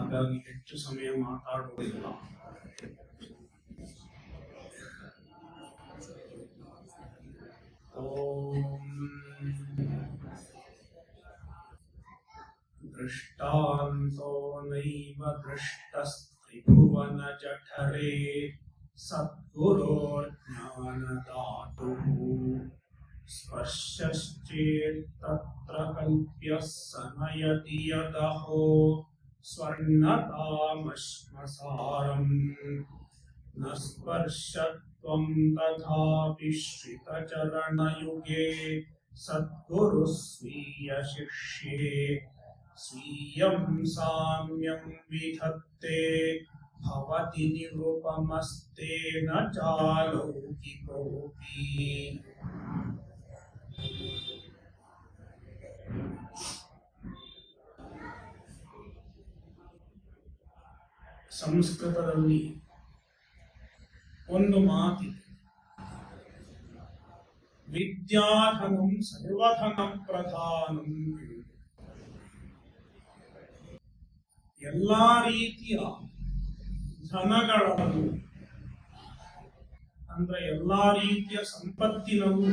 ಹಾಗಾಗಿ ಹೆಚ್ಚು ಸಮಯ ಮಾತಾಡುವುದಿಲ್ಲ. ದೃಷ್ಟಾಂತೋ ನೈವ ದೃಷ್ಟಸ್ತ್ರಿಭುವನ ಜಠರೇ ಸದ್ಗುರೋರ್ಜ್ಞಾನದಾತುಃ ಸ್ಪರ್ಶಶ್ಚೇತ್ತತ್ರ ಕಲ್ಪ್ಯಃ ಸನಯತಿ ಯದಹೋ ಸ್ವರ್ಣತಾಮಶ್ಮಸಾರಂ ನ ಸ್ಪರ್ಶತ್ವಂ ತಥಾಪಿ ಶ್ರಿತಚರಣಯುಗೆ ಸದ್ಗುರು ಸ್ವೀಯ ಶಿಷ್ಯೇ ಸ್ವೀಯಂ ಸಾಮ್ಯಂ ವಿಧತ್ತೆ ಭವತಿ ನಿರುಪಮಸ್ತೇನ ಚಾಲೌಕಿಕೋಪಿ. ಸಂಸ್ಕೃತದಲ್ಲಿ ಒಂದು ಮಾತಿದೆ, ವಿದ್ಯಾಧನಂ ಸರ್ವಧನ ಪ್ರಧಾನಂ. ಎಲ್ಲಾ ರೀತಿಯ ಧನಗಳನ್ನು ಅಂದ್ರೆ ಎಲ್ಲಾ ರೀತಿಯ ಸಂಪತ್ತಿನವು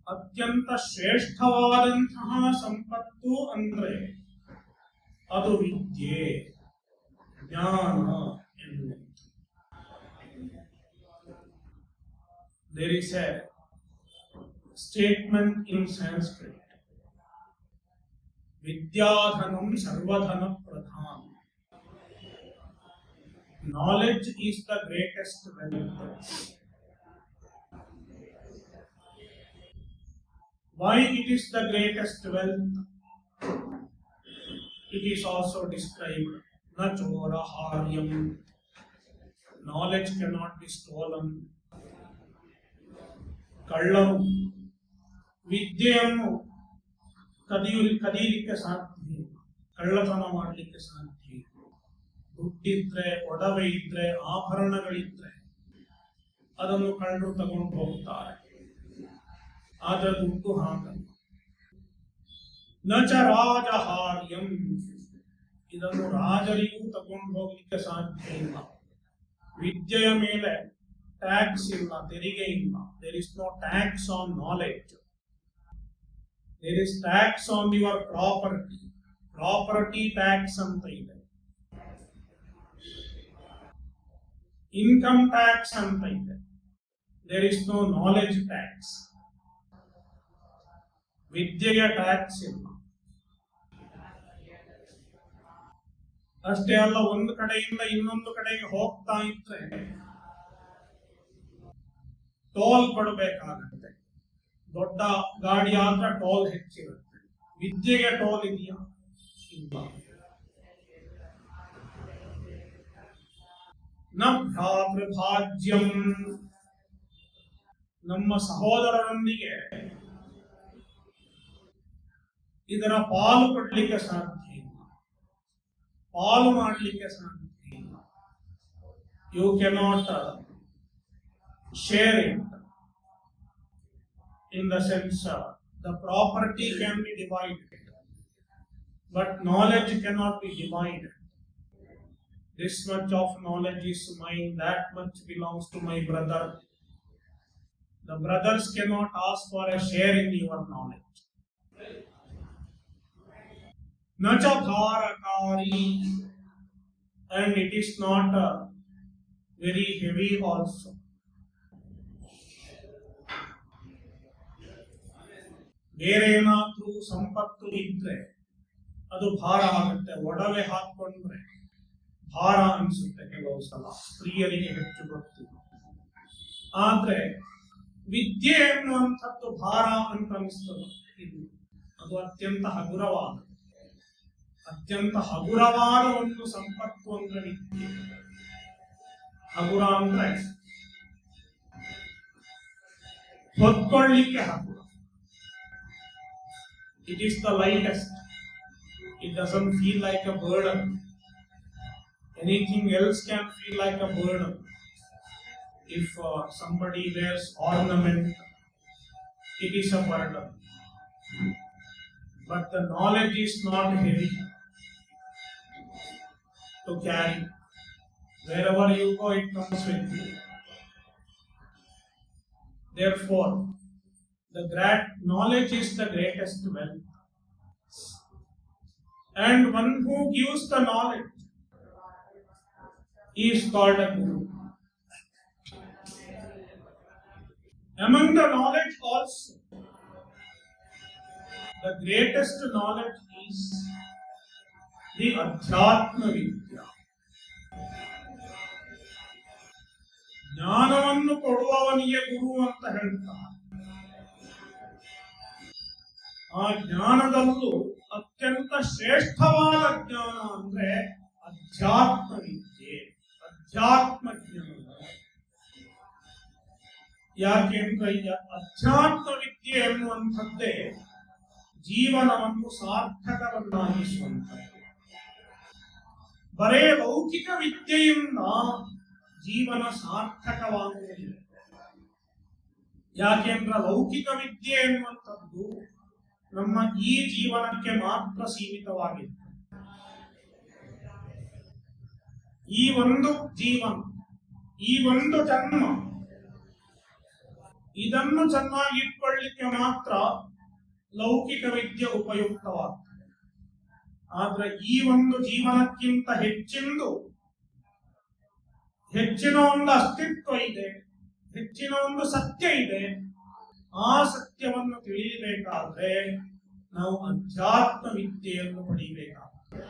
ಅತ್ಯಂತ ಶ್ರೇಷ್ಠವಾದಂತಹ ಸಂಪತ್ತು ಅಂದ್ರೆ ಅದು ವಿದ್ಯೆ, ಜ್ಞಾನ ಎನ್ನುವುದು. There is a statement in Sanskrit, ವಿದ್ಯಾಧನಂ ಸರ್ವಧನ ಪ್ರಧಾನ. Knowledge is the greatest wealth. Why it is the greatest wealth? It is also described, na choraharyam. Knowledge cannot be stolen. ಕಳ್ಳರು ವಿದ್ಯೆಯನ್ನು ಕದೀಲಿಕ್ಕೆ ಸಾಧ್ಯ, ಕಳ್ಳತನ ಮಾಡಲಿಕ್ಕೆ ಸಾಧ್ಯ. ದುಡ್ಡಿದ್ರೆ, ಒಡವೆ ಇದ್ರೆ, ಆಭರಣಗಳಿದ್ರೆ ಅದನ್ನು ಕಳ್ಳರು ತಗೊಂಡು ಹೋಗ್ತಾರೆ, ಆದ್ರೆ ದುಡ್ಡು ಹಾಕಲ್ಲ. ನಚ ರಾಜಹಾರ್ಯಂ, ಇದನ್ನು ರಾಜರಿಗೂ ತಗೊಂಡು ಹೋಗ್ಲಿಕ್ಕೆ ಸಾಧ್ಯ ಇಲ್ಲ. ವಿದ್ಯೆಯ ಮೇಲೆ ಟ್ಯಾಕ್ಸ್ ಇಲ್ಲ, ತೆರಿಗೆ ಇಲ್ಲ. There is no tax on knowledge. There is tax on your property. Property tax ಅಂತ ಇದೆ, ಇನ್ಕಮ್ ಟ್ಯಾಕ್ಸ್ ಅಂತ ಇದೆ. There is no knowledge tax. ವಿದ್ಯೆಯ ಟ್ಯಾಕ್ಸ್ ಇಲ್ಲ. ಅಷ್ಟೇ ಅಲ್ಲ, ಒಂದು ಕಡೆಯಿಂದ ಇನ್ನೊಂದು ಕಡೆಗೆ ಹೋಗ್ತಾ ಇದ್ರೆ ಟೋಲ್ ಕೊಡಬೇಕಾಗುತ್ತೆ. ದೊಡ್ಡ ಗಾಡಿ ಆದ್ರೆ ಟೋಲ್ ಹೆಚ್ಚಿರುತ್ತೆ. ವಿದ್ಯೆಗೆ ಟೋಲ್ ಇದೆಯಾ? ಇಲ್ಲ. ನ ಭ್ರಾತೃಭಾಜ್ಯಂ, ನಮ್ಮ ಸಹೋದರರೊಂದಿಗೆ ಇದರ ಪಾಲು ಕೊಡ್ಲಿಕ್ಕೆ ಸಾಧ್ಯ ಇಲ್ಲ, ಪಾಲು ಮಾಡಲಿಕ್ಕೆ ಸಾಧ್ಯ ಇಲ್ಲ. You cannot share it in the sense the property can be divided, but knowledge cannot be divided. This much of knowledge is mine, that much belongs to my brother. The brothers cannot ask for a share in your knowledge. Nacha bharakari, and it is not very heavy also. ಬೇರೆ ಏನಾದ್ರೂ ಸಂಪತ್ತು ಇದ್ರೆ ಅದು ಭಾರ ಆಗುತ್ತೆ. ಒಡವೆ ಹಾಕೊಂಡ್ರೆ ಭಾರ ಅನ್ಸುತ್ತೆ ಕೆಲವು ಸಲ, ಸ್ತ್ರೀಯರಿಗೆ ಹೆಚ್ಚು ಗೊತ್ತಿಲ್ಲ. ಆದ್ರೆ ವಿದ್ಯೆ ಎನ್ನುವಂಥದ್ದು ಭಾರ ಅಂತ ಅನಿಸ್ತದೆ. ಅದು ಅತ್ಯಂತ ಹಗುರವಾದ ಒಂದು ಸಂಪತ್ತು ಅಂದ್ರೆ ವಿದ್ಯೆ. ಹಗುರ ಅಂದ್ರೆ ಹೊತ್ಕೊಳ್ಳಿಕ್ಕೆ ಹಗುರ. It is the lightest. It doesn't feel like a burden. Anything else can feel like a burden. If somebody wears ornament, it is a burden. But the knowledge is not heavy. to carry. Wherever you go, it comes with you. Therefore, knowledge is the greatest wealth. And one who gives the knowledge is called a guru. Among the knowledge also, the greatest knowledge is the Adhyatma Vidya. ಜ್ಞಾನವನ್ನು ಕೊಡುವವನಿಗೆ ಗುರು ಅಂತ ಹೇಳ್ತಾರೆ. ಆ ಜ್ಞಾನದಲ್ಲೂ ಅತ್ಯಂತ ಶ್ರೇಷ್ಠವಾದ ಜ್ಞಾನ ಅಂದ್ರೆ ಅಧ್ಯಾತ್ಮ ವಿದ್ಯೆ, ಅಧ್ಯಾತ್ಮ ಜ್ಞಾನ. ಯಾಕೆಂದ್ರೆ ಅಧ್ಯಾತ್ಮ ವಿದ್ಯೆ ಎನ್ನುವಂಥದ್ದೇ ಜೀವನವನ್ನು ಸಾರ್ಥಕವನ್ನಾಗಿಸುವಂಥದ್ದು. ಬರೇ ಲೌಕಿಕ ವಿದ್ಯೆಯಿಂದ ಜೀವನ ಸಾರ್ಥಕವಾಗುವುದಿಲ್ಲ. ಯಾಕೆಂದ್ರೆ ಲೌಕಿಕ ವಿದ್ಯೆ ಎನ್ನುವಂಥದ್ದು ನಮ್ಮ ಈ ಜೀವನಕ್ಕೆ ಮಾತ್ರ ಸೀಮಿತವಾಗಿದೆ. ಈ ಒಂದು ಜೀವನ, ಈ ಒಂದು ಜನ್ಮ, ಇದನ್ನು ಚೆನ್ನಾಗಿಟ್ಕೊಳ್ಳಿಕ್ಕೆ ಮಾತ್ರ ಲೌಕಿಕ ವಿದ್ಯೆ ಉಪಯುಕ್ತವಾಗ್ತದೆ. ಆದ್ರೆ ಈ ಒಂದು ಜೀವನಕ್ಕಿಂತ ಹೆಚ್ಚಿನ ಒಂದು ಅಸ್ತಿತ್ವ ಇದೆ, ಹೆಚ್ಚಿನ ಒಂದು ಸತ್ಯ ಇದೆ. ಆ ಸತ್ಯವನ್ನು ತಿಳಿಯಬೇಕಾದ್ರೆ ನಾವು ಅಧ್ಯಾತ್ಮ ವಿದ್ಯೆಯನ್ನು ಪಡೆಯಬೇಕಾಗ್ತದೆ.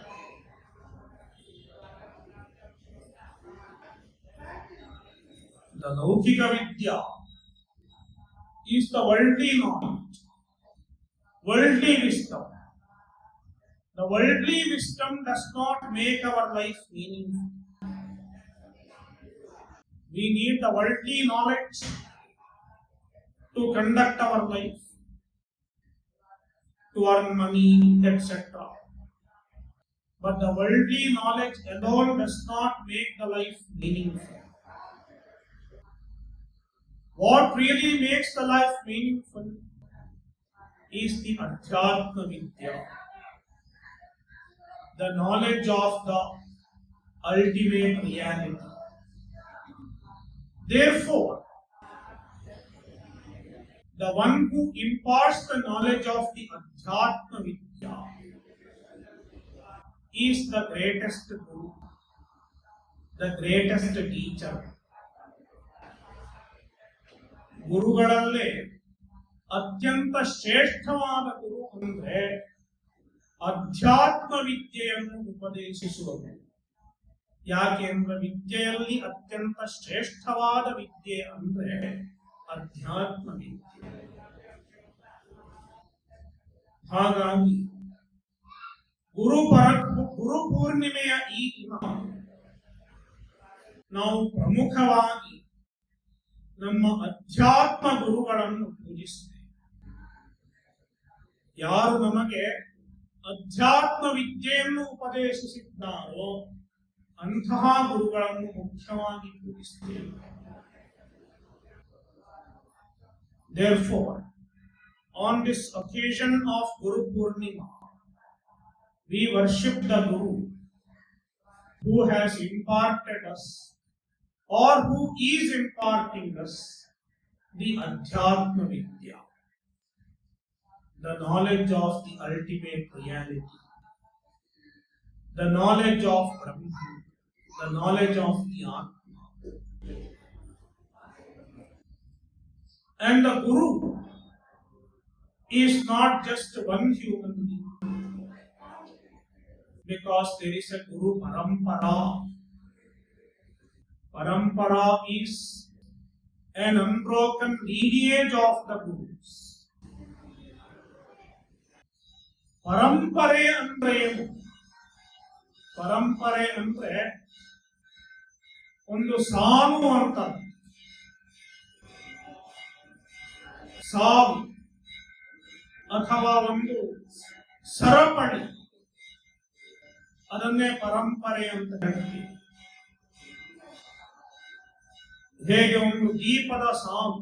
The Laukika Vidya is the worldly knowledge, worldly wisdom. The worldly wisdom does not make our life meaningful. We need the worldly knowledge to conduct our life, to earn money, etc. But the worldly knowledge alone does not make the life meaningful. What really makes the life meaningful is the Adhyatma Vidya, the knowledge of the ultimate reality. Therefore, the one who imparts the knowledge of the Adhyatma Vidya is the greatest guru, the greatest teacher. ಗುರುಗಳಲ್ಲೇ ಅತ್ಯಂತ ಶ್ರೇಷ್ಠವಾದ ಗುರು ಅಂದ್ರೆ ಅಧ್ಯಾತ್ಮ ವಿದ್ಯೆಯನ್ನು ಉಪದೇಶಿಸುವುದು. ಯಾಕೆಂದ್ರೆ ವಿದ್ಯೆಯಲ್ಲಿ ಅತ್ಯಂತ ಶ್ರೇಷ್ಠವಾದ ವಿದ್ಯೆ ಅಂದ್ರೆ ಅಧ್ಯಾತ್ಮ ವಿದ್ಯೆ. ಹಾಗಾಗಿ ಗುರು ಪೂರ್ಣಿಮೆಯ ಈ ದಿನ ನಾವು ಪ್ರಮುಖವಾಗಿ ನಮ್ಮ ಅಧ್ಯಾತ್ಮ ಗುರುಗಳನ್ನು ಪೂಜಿಸ್ತೇವೆ. ಯಾರು ನಮಗೆ ಅಧ್ಯಾತ್ಮ ವಿದ್ಯೆಯನ್ನು ಉಪದೇಶಿಸಿದ್ದಾರೋ ಅಂತಹ ಗುರುಗಳನ್ನು ಮುಖ್ಯವಾಗಿ ಪೂಜಿಸ್ತೇವೆ. Therefore, on this occasion of Guru Purnima, we worship the Guru who has imparted us or who is imparting us the Adhyatma Vidya, the knowledge of the ultimate reality, the knowledge of Brahman, the knowledge of the Atma. And the Guru is not just one human being, because there is a Guru Parampara. Parampara is an unbroken lineage of the Gurus. Parampare andre ಏನು? ಪರಂಪರೆ ಅಂದ್ರೆ ಒಂದು ಸಾಲು ಅಂತ, ಸಾಲು ಅಥವಾ ಒಂದು ಸರಪಳಿ, ಅದನ್ನೇ ಪರಂಪರೆ ಅಂತ ಹೇಳ್ತೀವಿ. ಹೇಗೆ ಒಂದು ದೀಪದ ಸಾಲು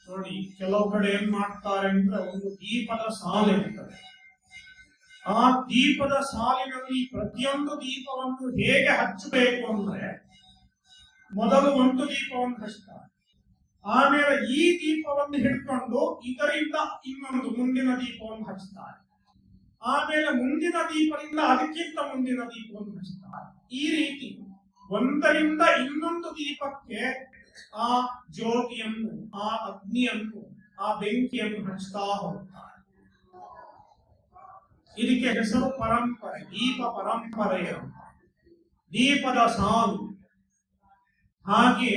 ನೋಡಿ, ಕೆಲವು ಕಡೆ ಏನ್ ಮಾಡ್ತಾರೆ ಅಂದ್ರೆ ಒಂದು ದೀಪದ ಸಾಲು ಇರ್ತದೆ, ಆ ದೀಪದ ಸಾಲಿನಲ್ಲಿ ಪ್ರತಿಯೊಂದು ದೀಪವನ್ನು ಹೇಗೆ ಹಚ್ಚಬೇಕು ಅಂದ್ರೆ ಮೊದಲು ಒಂದು ದೀಪವನ್ನು ಹಚ್ತಾರೆ, ಆಮೇಲೆ ಈ ದೀಪವನ್ನು ಹಿಡ್ಕೊಂಡು ಇದರಿಂದ ಇನ್ನೊಂದು ಮುಂದಿನ ದೀಪವನ್ನು ಹಚ್ತಾರೆ, ಆಮೇಲೆ ಮುಂದಿನ ದೀಪದಿಂದ ಅದಕ್ಕಿಂತ ಮುಂದಿನ ದೀಪವನ್ನು ಹಚ್ತಾರೆ. ಈ ರೀತಿ ಒಂದರಿಂದ ಇನ್ನೊಂದು ದೀಪಕ್ಕೆ ಆ ಜ್ಯೋತಿಯನ್ನು, ಆ ಅಗ್ನಿಯನ್ನು, ಆ ಬೆಂಕಿಯನ್ನು ಹಚ್ತಾ ಹೋಗ್ತಾರೆ. ಇದಕ್ಕೆ ಹೆಸರು ಪರಂಪರೆ, ದೀಪ ಪರಂಪರೆ ಅಂತ, ದೀಪದ ಸಾಲು. ಹಾಗೆ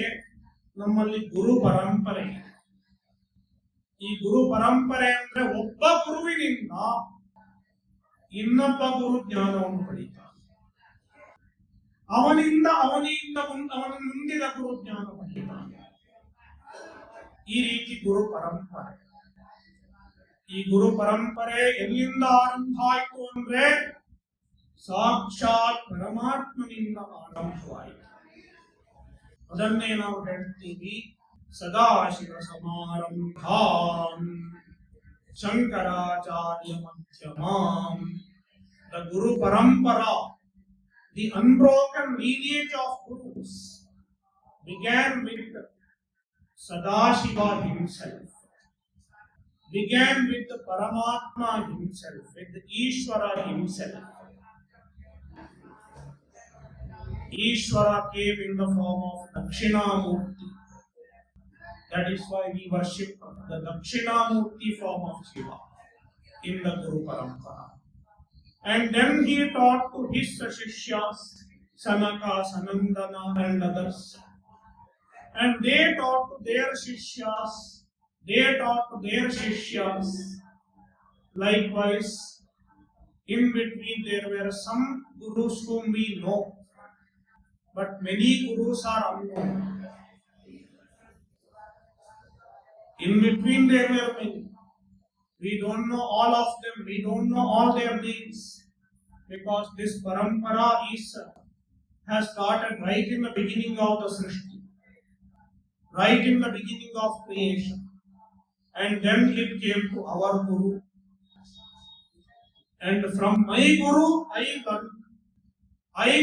ನಮ್ಮಲ್ಲಿ ಗುರು ಪರಂಪರೆ. ಈ ಗುರು ಪರಂಪರೆ ಅಂದ್ರೆ ಒಬ್ಬ ಗುರುವಿನಿಂದ ಇನ್ನೊಬ್ಬ ಗುರು ಜ್ಞಾನವನ್ನು ಪಡೀತಾನೆ, ಅವನಿಂದ ಅವನ ಮುಂದಿನ ಗುರು ಜ್ಞಾನ ಪಡೀತಾನೆ. ಈ ರೀತಿ ಗುರು ಪರಂಪರೆ. ಈ ಗುರು ಪರಂಪರೆ ಎಲ್ಲಿಂದ ಆರಂಭ ಆಯಿತು ಅಂದ್ರೆ ಸಾಕ್ಷಾತ್ ಪರಮಾತ್ಮನಿಂದ ಆರಂಭವಾಯಿತು. ಅದನ್ನೇ ನಾವು ಹೇಳ್ತೀವಿ ಸದಾಶಿವ ಸಮಾರಂಭಾಂ ಶಂಕರಾಚಾರ್ಯ ಮಧ್ಯಮಾಂ. The guru parampara, the unbroken lineage of Gurus began with Sadashiva himself, began with the Paramatma himself, with the Ishvara himself. Ishvara came in the form of Dakshinamurti. That is why we worship the Dakshinamurti form of Shiva in the Guru Parampara. And then he taught to his Shishyas, Sanaka, Sanandana and others. And they taught to their Shishyas, they taught to their Shishyas. Likewise, in between there were some Gurus whom we know, but many Gurus are unknown. In between there were many. We don't know all of them, we don't know all their names, because this parampara has started right in the beginning of the Srishti, right in the beginning of creation. And then it came to our Guru. And from my Guru I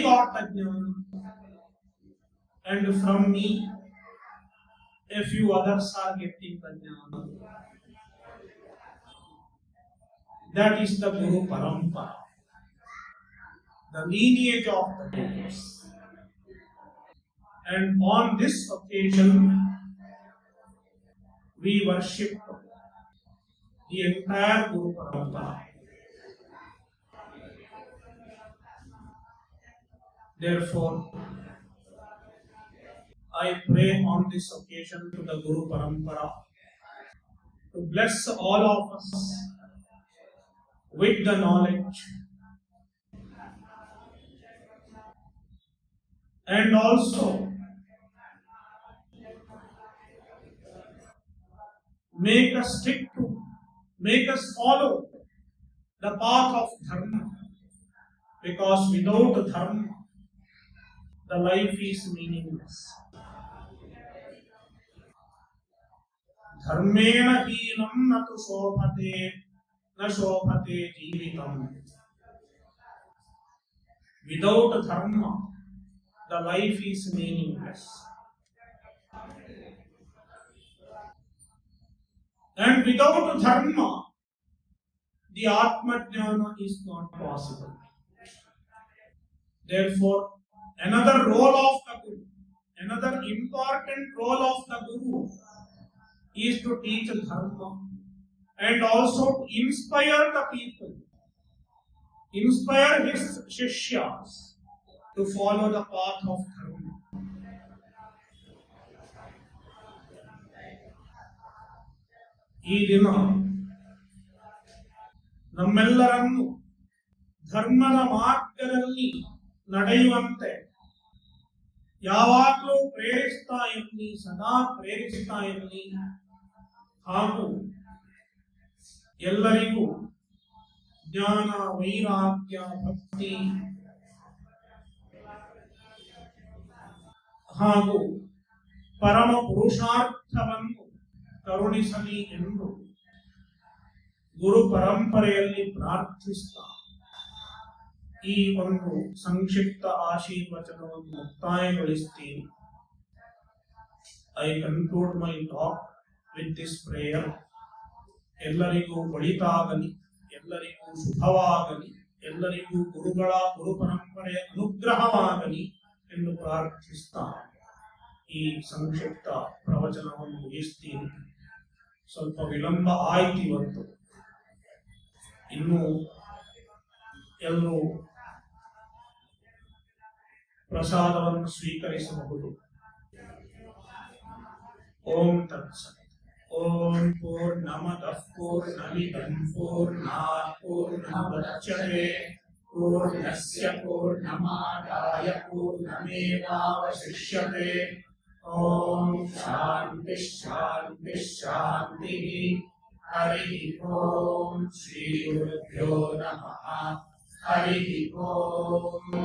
got the Jnana. And from me a few others are getting the Jnana. That is the Guru Parampara, the lineage of the Gurus. And on this occasion, we worship the entire Guru Parampara. Therefore, I pray on this occasion to the Guru Parampara to bless all of us with the knowledge and also make us follow the path of Dharma, because without Dharma the life is meaningless. Dharmena heenam natu shobhate na shobhate jeevitam. Without Dharma the life is meaningless. And without Dharma the Atma Jnana is not possible. Therefore, another role of the Guru, another important role of the Guru is to teach Dharma and also to inspire the people, inspire his Shishyas to follow the path of Dharma. ಈ ದಿನ ನಮ್ಮೆಲ್ಲರನ್ನು ಧರ್ಮದ ಮಾರ್ಗದಲ್ಲಿ ನಡೆಯುವಂತೆ ಯಾವಾಗಲೂ ಪ್ರೇರಿಸ್ತಾ ಇರಲಿ, ಸದಾ ಪ್ರೇರಿಸ್ತಾ ಇರಲಿ. ಹಾಗೂ ಎಲ್ಲರಿಗೂ ಜ್ಞಾನ, ವೈರಾಗ್ಯ, ಭಕ್ತಿ ಹಾಗೂ ಪರಮ ಪುರುಷಾರ್ಥವನ್ನು ಕರುಣಿಸಲಿ ಎಂದು ಗುರು ಪರಂಪರೆಯಲ್ಲಿ ಪ್ರಾರ್ಥಿಸ್ತಾ ಈ ಒಂದು ಸಂಕ್ಷಿಪ್ತ ಆಶೀರ್ವಚನವನ್ನು ಮುಕ್ತಾಯಗೊಳಿಸ್ತೀನಿ. I conclude my talk with this prayer. ಎಲ್ಲರಿಗೂ ಒಳಿತಾಗಲಿ, ಎಲ್ಲರಿಗೂ ಶುಭವಾಗಲಿ, ಎಲ್ಲರಿಗೂ ಗುರು ಪರಂಪರೆಯ ಅನುಗ್ರಹವಾಗಲಿ ಎಂದು ಪ್ರಾರ್ಥಿಸ್ತಾ ಈ ಸಂಕ್ಷಿಪ್ತ ಪ್ರವಚನವನ್ನು ಮುಗಿಸ್ತೀನಿ. ಸ್ವಲ್ಪ ವಿಳಂಬ ಆಯ್ತು ಇವತ್ತು. ಇನ್ನು ಎಲ್ಲರೂ ಪ್ರಸಾದವನ್ನು ಸ್ವೀಕರಿಸಬಹುದು. ಓಂ ತತ್ಸತ್. ಓಂ ಪೂರ್ಣಮದಃ ಪೂರ್ಣಮಿದಂ ಪೂರ್ಣಾತ್ ಪೂರ್ಣಮುದಚ್ಯತೆ ಪೂರ್ಣಸ್ಯ ಪೂರ್ಣಮಾದಾಯ ಪೂರ್ಣಮೇವಾವಶಿಷ್ಯತೆ. ಓಂ ಶಾಂತಿ ಶಾಂತಿ ಶಾಂತಿ. ಹರಿ ಓಂ ಶ್ರೀ ಗುರುಭ್ಯೋ ನಮಃ. ಹರಿ ಓಂ.